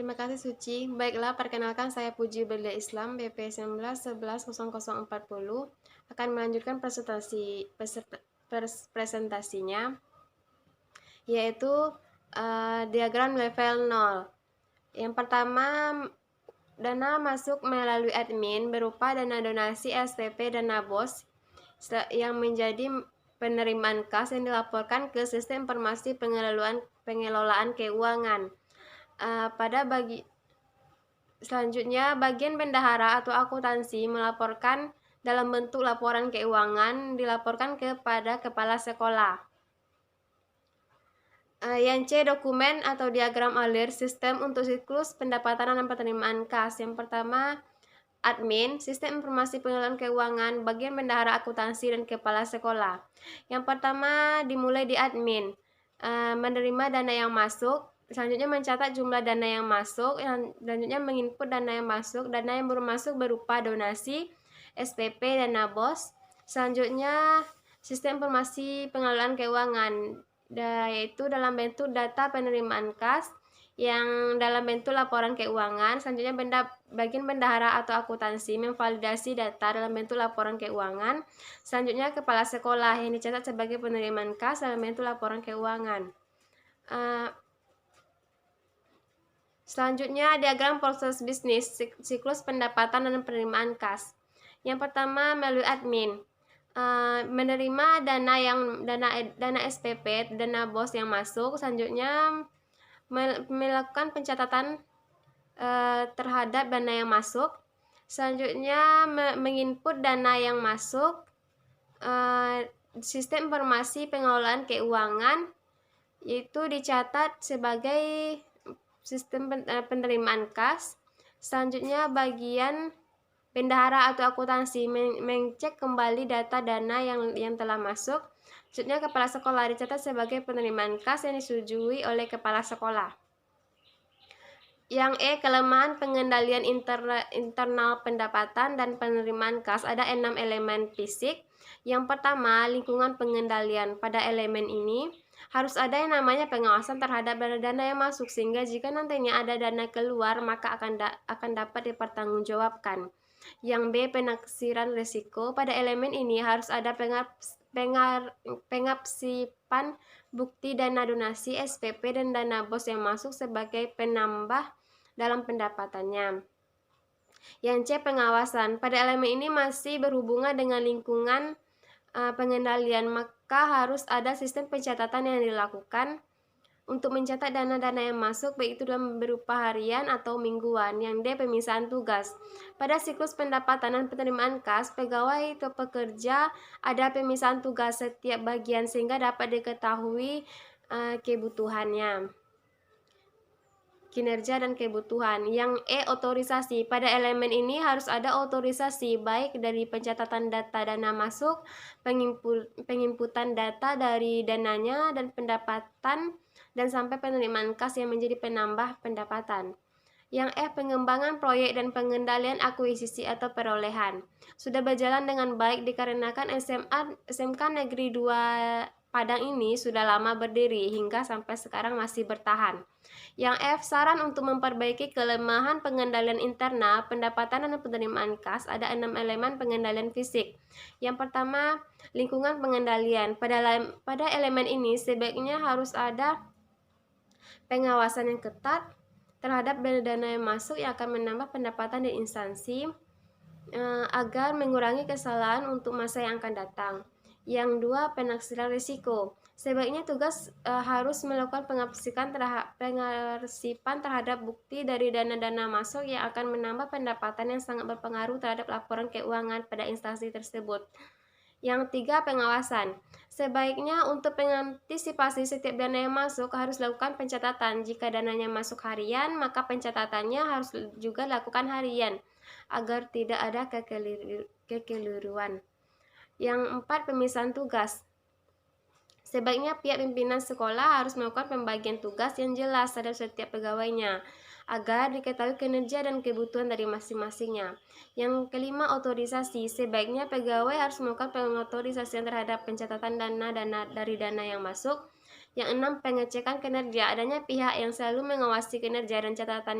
Terima kasih Suci. Baiklah, perkenalkan saya Puji Belia Islam, BP 19110040 akan melanjutkan presentasinya, yaitu diagram level 0. Yang pertama, dana masuk melalui admin berupa dana donasi SPP dana BOS yang menjadi penerimaan kas yang dilaporkan ke Sistem Informasi Pengelolaan Keuangan. Selanjutnya, bagian bendahara atau akuntansi melaporkan dalam bentuk laporan keuangan dilaporkan kepada kepala sekolah. Yang C, dokumen atau diagram alir sistem untuk siklus pendapatan dan penerimaan kas. Yang pertama, admin, sistem informasi pengelolaan keuangan, bagian bendahara akuntansi, dan kepala sekolah. Yang pertama dimulai di admin, menerima dana yang masuk, selanjutnya mencatat jumlah dana yang masuk, selanjutnya menginput dana yang masuk, dana yang baru masuk berupa donasi, SPP, dana BOS. Selanjutnya sistem informasi pengelolaan keuangan, yaitu dalam bentuk data penerimaan kas yang dalam bentuk laporan keuangan. Selanjutnya bagian bendahara atau akuntansi memvalidasi data dalam bentuk laporan keuangan. Selanjutnya kepala sekolah yang dicatat sebagai penerimaan kas dalam bentuk laporan keuangan. Selanjutnya diagram proses bisnis siklus pendapatan dan penerimaan kas. Yang pertama melalui admin, menerima dana SPP, dana BOS yang masuk. Selanjutnya melakukan pencatatan terhadap dana yang masuk. Selanjutnya menginput dana yang masuk, sistem informasi pengelolaan keuangan, yaitu dicatat sebagai sistem penerimaan kas. Selanjutnya bagian bendahara atau akuntansi mengecek kembali data dana yang telah masuk. Selanjutnya kepala sekolah dicatat sebagai penerimaan kas yang disetujui oleh kepala sekolah. Yang E, kelemahan pengendalian internal pendapatan dan penerimaan kas. Ada 6 elemen fisik. Yang pertama, lingkungan pengendalian. Pada elemen ini harus ada yang namanya pengawasan terhadap dana-dana yang masuk, sehingga jika nantinya ada dana keluar maka akan dapat dipertanggungjawabkan. Yang B, penaksiran risiko. Pada elemen ini harus ada pengabsipan bukti dana donasi, SPP, dan dana BOS yang masuk sebagai penambah dalam pendapatannya. Yang C, pengawasan. Pada elemen ini masih berhubungan dengan lingkungan pengendalian, maka harus ada sistem pencatatan yang dilakukan untuk mencatat dana-dana yang masuk, baik itu dalam berupa harian atau mingguan. Yang D, pemisahan tugas. Pada siklus pendapatan dan penerimaan kas, pegawai atau pekerja ada pemisahan tugas setiap bagian sehingga dapat diketahui kebutuhannya, kinerja dan kebutuhan. Yang E, otorisasi. Pada elemen ini harus ada otorisasi baik dari pencatatan data dana masuk, pengimputan data dari dananya dan pendapatan, dan sampai penerimaan kas yang menjadi penambah pendapatan. Yang F, pengembangan proyek dan pengendalian akuisisi atau perolehan. Sudah berjalan dengan baik dikarenakan SMK Negeri 2 Padang ini sudah lama berdiri hingga sampai sekarang masih bertahan. Yang F, saran untuk memperbaiki kelemahan pengendalian internal pendapatan dan penerimaan kas. Ada 6 elemen pengendalian fisik. Yang pertama, lingkungan pengendalian. Pada elemen ini sebaiknya harus ada pengawasan yang ketat terhadap dana yang masuk yang akan menambah pendapatan di instansi agar mengurangi kesalahan untuk masa yang akan datang. Yang dua, penaksiran risiko. Sebaiknya tugas harus melakukan pengarsipan terhadap bukti dari dana-dana masuk yang akan menambah pendapatan yang sangat berpengaruh terhadap laporan keuangan pada instansi tersebut. Yang tiga, pengawasan. Sebaiknya untuk mengantisipasi setiap dana yang masuk harus lakukan pencatatan. Jika dananya masuk harian, maka pencatatannya harus juga lakukan harian agar tidak ada kekeliruan. Yang empat, pemisahan tugas. Sebaiknya pihak pimpinan sekolah harus melakukan pembagian tugas yang jelas terhadap setiap pegawainya agar diketahui kinerja dan kebutuhan dari masing-masingnya. Yang kelima, otorisasi. Sebaiknya pegawai harus melakukan pengotorisasian terhadap pencatatan dari dana yang masuk. Yang enam, pengecekan kinerja. Adanya pihak yang selalu mengawasi kinerja dan catatan